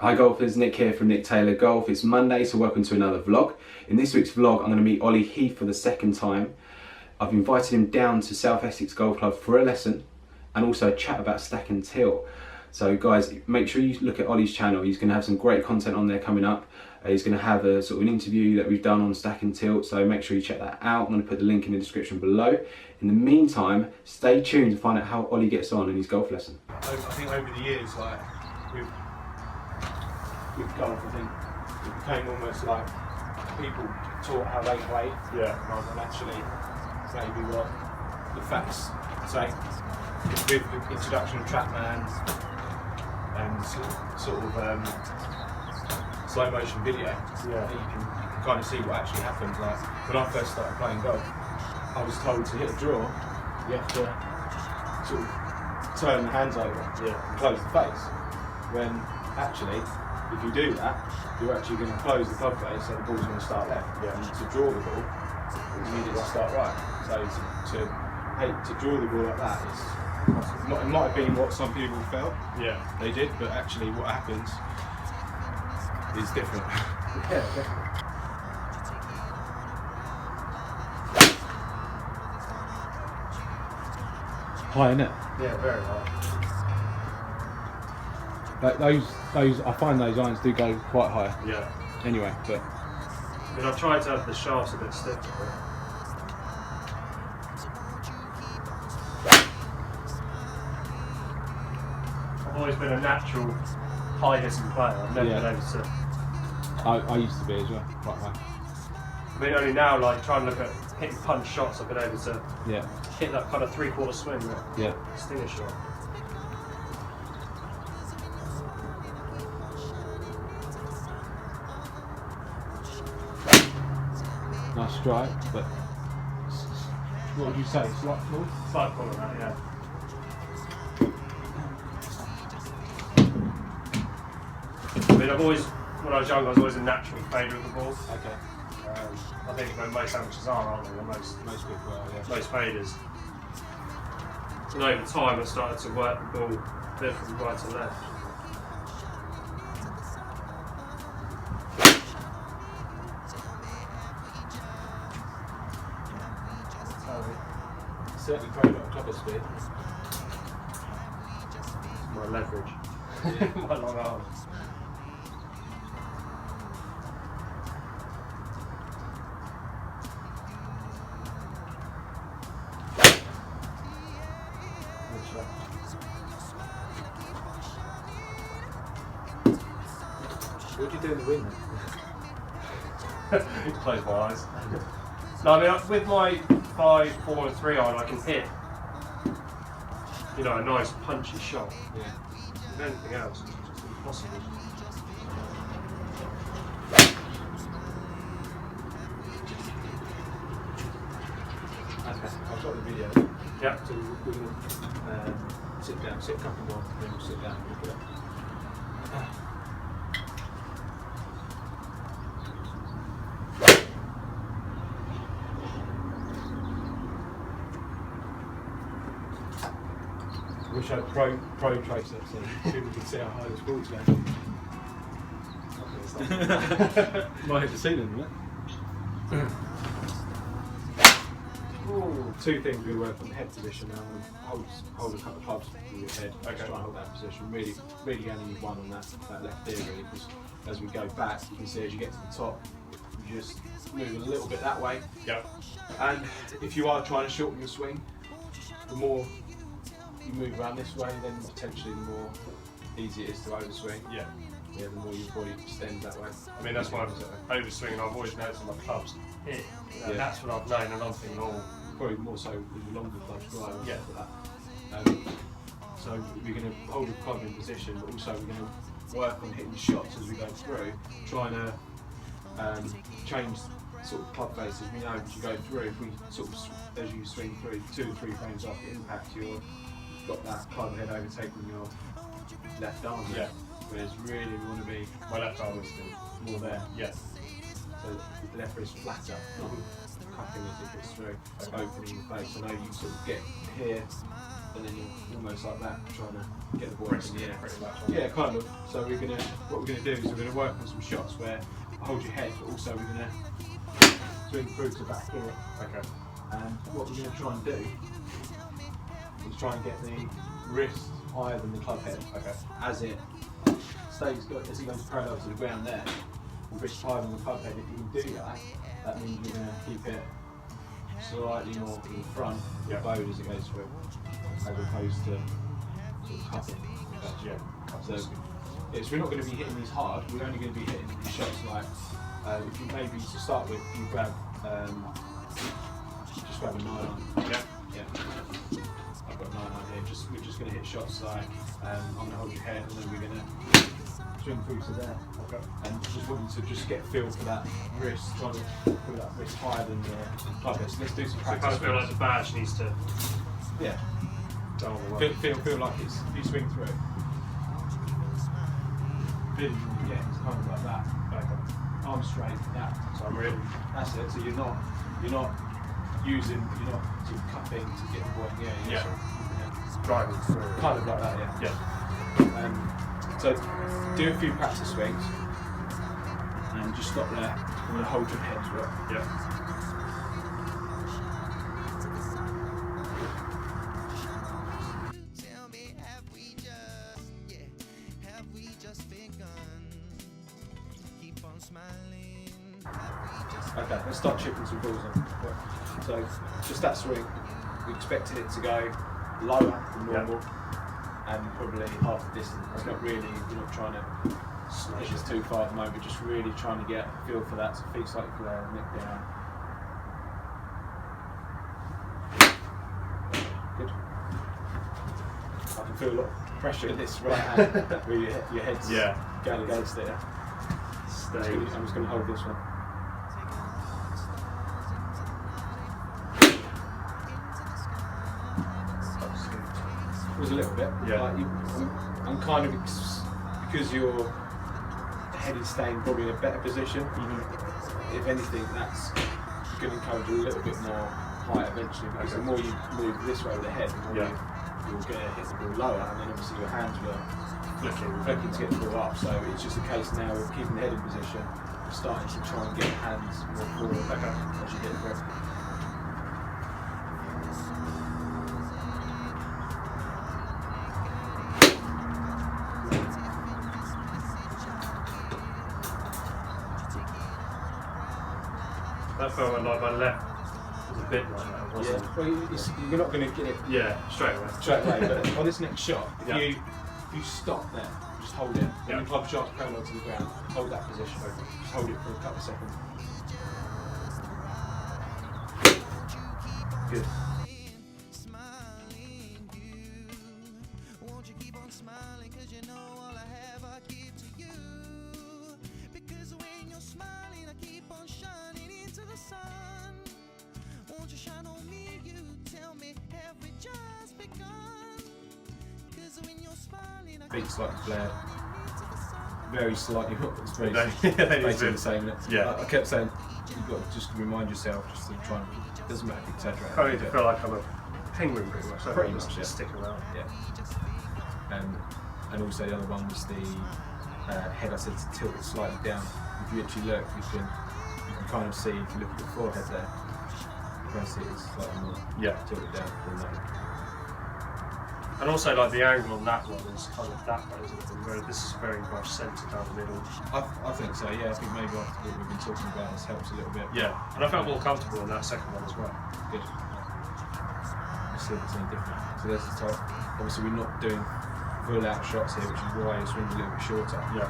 Hi golfers, Nick here from Nick Taylor Golf. It's Monday, so welcome to another vlog. In this week's vlog, I'm going to meet Ollie Heath for the second time. I've invited him down to South Essex Golf Club for a lesson and also a chat about stack and tilt. So guys, make sure you look at Ollie's channel. He's going to have some great content on there coming up. He's going to have a sort of an interview that we've done on stack and tilt, so make sure you check that out. I'm going to put the link in the description below. In the meantime, stay tuned to find out how Ollie gets on in his golf lesson. I think over the years, like with golf, I think it became almost like people taught how they play, rather than actually maybe what the facts say. With the introduction of TrackMan and sort of slow motion video, you can kind of see what actually happened. Like when I first started playing golf, I was told to hit a draw, you have to sort of turn the hands over and close the face. When actually, if you do that, you're actually going to close the club face, so the ball's going to start left. And to draw the ball, you need it to start right. So to draw the ball like that it might have been what some people felt they did, but actually what happens is different. Definitely. High, isn't it? Yeah, very high. Those I find those irons do go quite high. Yeah. Anyway, but I mean, I've tried to have the shafts a bit stiffer. I've always been a natural high hitting player. I've never been able to. I used to be as well, quite high. I mean, only now, like trying to look at hitting punch shots, I've been able to hit that kind of 3/4 swing, stinger shot. Nice strike, but what would you say? Slight fall? Slight fall on that, yeah. I mean, when I was young, I was always a natural fader of the ball. Okay. I think most amateurs are, aren't they? Most people are, most faders. And over time, I started to work the ball a bit from right to left. Certainly quite a lot of clubber speed. My leverage. My long arms. What do you do in the wind then? Close my eyes. No, I mean, with my 5, 4 and 3 iron, I can hit, a nice punchy shot. Yeah. With anything else, it's just impossible. Okay, I've got the video. Yeah. So we're going to sit down, sit a couple more, then we'll sit down and look at it. I wish I had pro tracer so people could see how high this ball's going. Might hit the ceiling, isn't it? Two things we work on: head position and hold a couple of clubs with your head. Try and hold that position. Really only need one on that left ear, really, because as we go back, you can see as you get to the top, you just move a little bit that way. Yeah. And if you are trying to shorten your swing, the more you move around this way, then potentially the more easy it is to overswing. Yeah. The more your body extends that way. I mean, that's why I'm overswinging. I've always noticed my clubs hit. That's what I've known, and I'm thinking, probably more so with the longer clubs drive. Yeah. For that. So we're going to hold the club in position, but also we're going to work on hitting shots as we go through, trying to change sort of club faces. We know as you go through, if we sort of, as you swing through 2 or 3 frames after impact, you've got that club head overtaking your left arm. Yeah. Whereas really we want to be, my left arm is still more there. Yeah. So the left wrist flatter, not cupping as it gets through, opening the face. I know you sort of get here and then you're almost like that, trying to get the ball Risk in the air. pretty much. Yeah, kind of. So what we're gonna do is we're gonna work on some shots where I hold your head, but also we're gonna swing through to back here. Okay. And what we're gonna try and do is try and get the wrist higher than the club head. Okay. As it as it goes parallel to the ground there, the wrist higher than the club head. If you can do that, that means you're gonna keep it slightly more in the front, Yeah. bowed as it goes through, as opposed to sort of cupping. Yeah. So we're not going to be hitting these hard. We're only going to be hitting these shots like if you maybe to start with, you grab just grab a 9-iron. Yeah. Yeah. I've got a 9-iron here. We're just going to hit shots like I'm going to hold your head and then we're going to swing through to there. Okay. And just wanting to just get a feel for that wrist, trying to put that wrist higher than the club head. So let's do some So I practice. kind of feel like the badge needs to Yeah. go on the way. Feel like it's you swing through. Yeah, it's kind of like that. Okay. Arm straight, that. So I'm really. That's it. So you're not sort of cupping to get the ball in the air. You're Yeah. sort of, Driving through. kind of like that, yeah. Yeah. So do a few practice swings and just stop there. I'm going to hold your head to it. Yeah. Tell me, have we just begun? Keep on smiling. Have we just Okay, let's start chipping some balls in. So just that swing, we expected it to go lower than normal and probably half the distance. It's not really, you're not trying to push this too far at the moment, we're just really trying to get a feel for that. So feet slightly flared, neck down. Good. I can feel a lot of pressure in this right hand where your head's going against it. Stay. I'm just going to hold this one. It was a little bit. Yeah. Like I'm kind of because your head is staying probably in a better position. If anything, that's going to encourage a little bit more height eventually. Because the more you move this way with the head, the more you're going to hit the ball lower, and then obviously your hands were flicking to get the ball up. So it's just a case now of keeping the head in position, starting to try and get hands more forward as you hit the grip. That felt like my left was a bit like that, wasn't it? Well, you're not going to get it Yeah, straight away. straight away, but on this next shot, if Yeah. you stop there, just hold it. When Yeah. the club shot's parallel to the ground, hold that position. Just hold it for a couple of seconds. Good. smiling you? Won't you keep on smiling? 'Cause you know all I have I give to you. Because when you're smiling, I keep on shining into the sun. Won't you shine on me? You tell me, have we just begun? 'Cause when you're smiling, I Feet slightly flared. into the sun. Very slightly, it's very They- basically the same. Yeah. I kept saying, you've got to just remind yourself, just to try and, it doesn't matter if you exaggerate. I need to feel like I'm a penguin pretty much. Pretty Just much, yeah. stick around. Yeah. And also the other one was the head. I said to tilt it slightly down. If you actually look, you can kind of see, if you look at your forehead there, you can see it's slightly more tilted down than that. And also like the angle on that one is kind of that way, isn't it? Whereas this is very much centred down the middle. I think so, yeah. I think maybe after what we've been talking about, this helps a little bit. Yeah, and I felt more comfortable on that second one as well. Good. Let's see if it's any different. So there's the top. Obviously we're not doing full out shots here, which is why your swing's a little bit shorter. Yeah.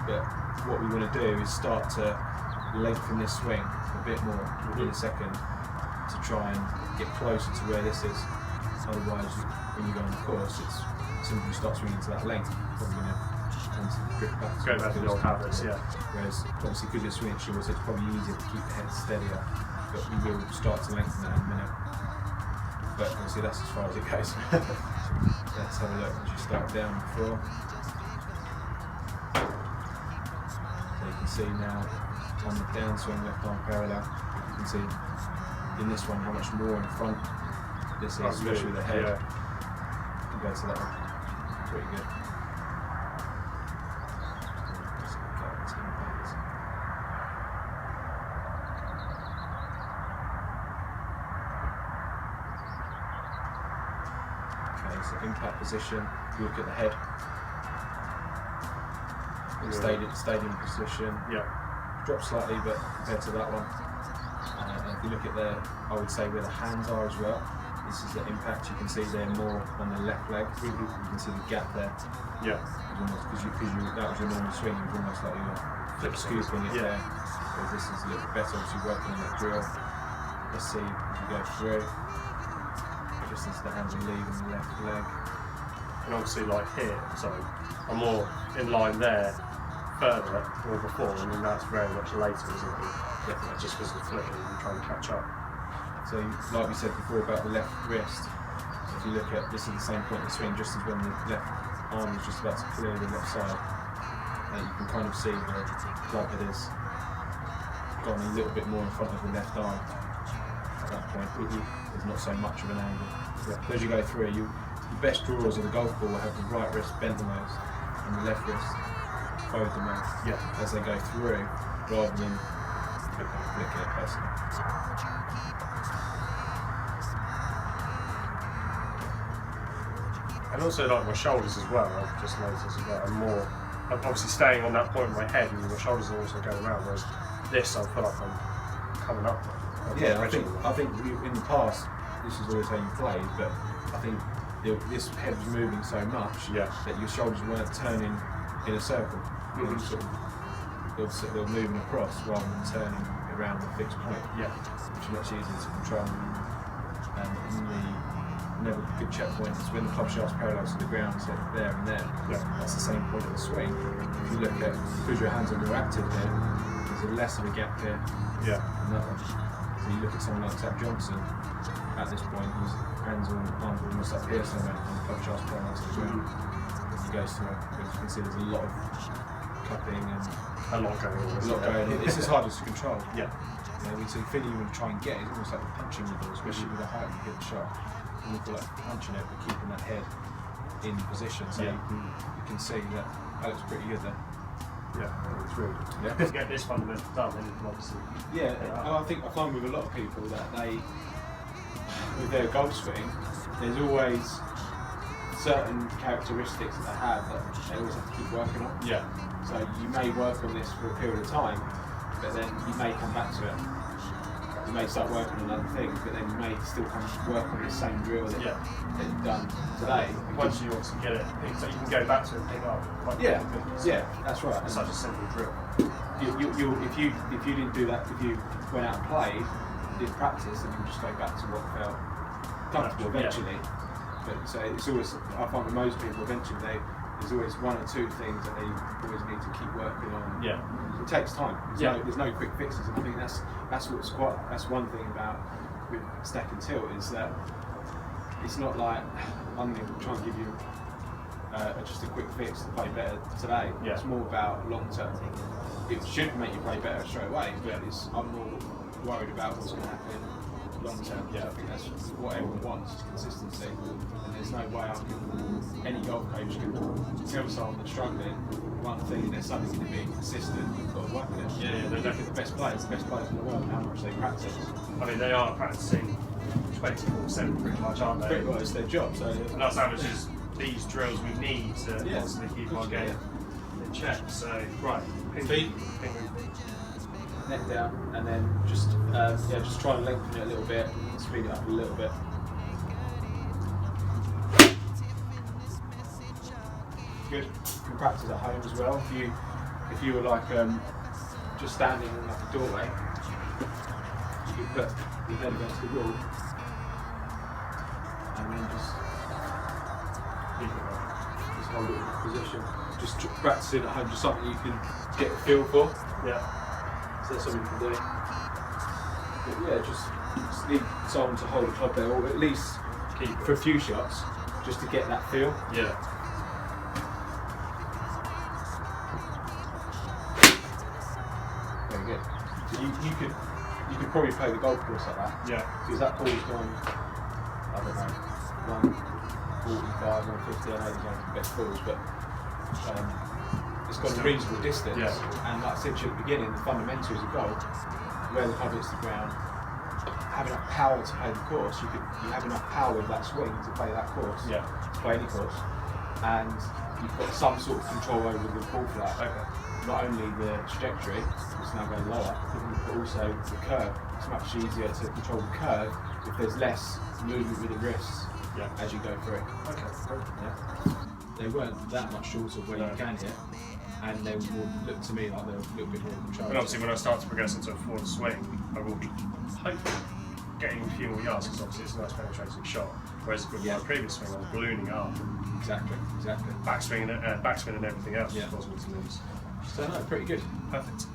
But what we want to do is start to lengthen this swing a bit more in a second to try and get closer to where this is. Otherwise, when you go on the course, it's as soon as you start swinging to that length, you're probably going to tend to drift back. Go back to the old habits, yeah. Whereas obviously because you're swinging short, it's probably easier to keep the head steadier. But we will start to lengthen that in a minute. But obviously that's as far as it goes. Let's have a look. Once you start down before. So you can see now on the downswing, left arm parallel. You can see in this one how much more in front this is, especially with the head. can go to that one. Pretty good. Just go to impact. Okay, so impact position. You look at the head. It stayed in position. Yeah. Dropped slightly, but compared to that one. And if you look at I would say where the hands are as well. This is the impact. You can see they're more on the left leg. You can see the gap there. Yeah. Because that was your normal swing. It was almost like you were flip scooping it there. Whereas this is a little bit better. Obviously working on that drill. Let's see as you go through. Just as the hands are leaving the left leg. And obviously like here, so I'm more in line there, further or before, and then that's very much later, isn't it? Definitely. Just because of the flipping and trying to catch up. So, like we said before about the left wrist, if you look at this is the same point in the swing, just as when the left arm is just about to clear the left side, you can kind of see where the club head is gone a little bit more in front of the left arm at that point. There's not so much of an angle. So as you go through, the best drawers of the golf ball will have the right wrist bent the most and the left wrist bowed the most as they go through, rather than flick it personally. And also like my shoulders as well, I've just noticed as well, I'm obviously staying on that point of my head and my shoulders are also going around, whereas this I feel like I'm coming up. Yeah, I think in the past this is always how you played, but I think this head was moving so much that your shoulders weren't turning in a circle. They were moving across rather than turning around the fixed point, which is much easier to control. And in the never good check point is when the club shaft's parallel to the ground, so there and there. That's the same point of the swing. If you look at, because your hands are more active there, there's less of a gap here than that one. So you look at someone like Zach Johnson at this point, his hands are almost up here somewhere, and the club shaft's parallel to the ground. As he goes through, as you can see, there's a lot of cupping and a lot going on. This is hardest to control. Yeah. We see Philly when you try and get it, it's almost like punching the ball, especially with a height you hit the shot. You feel like punching it, but keeping that head in position, so you can see that looks pretty good there. Yeah, it's really good. To get this fundamental done, then you can obviously. I find with a lot of people that with their golf swing, there's always certain characteristics that they have that they always have to keep working on. Yeah. So you may work on this for a period of time, but then you may come back to it. You may start working on other things, but then you may still come to work on the same drill that you've done today. Once you obviously get it, so you can go back to it and pick up. That's right. It's such a simple drill. If you didn't do that, if you went out and played, did practice, then you just go back to what felt comfortable eventually. But so it's always, I find with most people, eventually there's always one or two things that they always need to keep working on. Yeah. It takes time. There's no quick fixes, and I think that's one thing about with stack and tilt is that it's not like I'm going to try and give you just a quick fix to play better today. It's more about long term. It should make you play better straight away, but I'm more worried about what's going to happen long term. I think that's what everyone wants is consistency, and there's no way any golf coach can tell someone that's struggling one thing, there's something going to be consistent, you've got to work with it. Look at the best players in the world, how much they practice. I mean, they are practicing 24/7 pretty much, aren't they? Pretty well, it's their job. So and that's how much is these drills we need to constantly keep our game in check. So, right, feet, neck down, and then just try and lengthen it a little bit, speed it up a little bit. Good. You can practice at home as well. If you were like just standing in like a doorway, you could put your head against the wall and then just hold it in position. Just practice it at home, just something you can get a feel for. So that's something you can do. But just need someone to hold a club there, or at least keep for a few shots, just to get that feel. Very good. So you could probably play the golf course like that. Because that ball's gone, I don't know, 145, 150. I know these aren't the best balls, but it's got a reasonable distance. Yeah. And like I said to you at the beginning, the fundamentals of golf, where the club hits the ground, have enough power to play the course. You have enough power with that swing to play that course, to play any course, and you've got some sort of control over the ball flight. Okay. Not only the trajectory, which is now going lower, but also the curve. It's much easier to control the curve if there's less movement with the wrists as you go through. Okay. Yeah. They weren't that much shorter where you can hit, and they would look to me like they're a little bit more controlled. And obviously, when I start to progress into a forward swing, I will hopefully getting a few more yards because obviously it's a nice penetrating shot. Whereas with my previous swing, I was ballooning up, Exactly. backswing and everything else Yeah. caused me to lose. So no, pretty good. Perfect.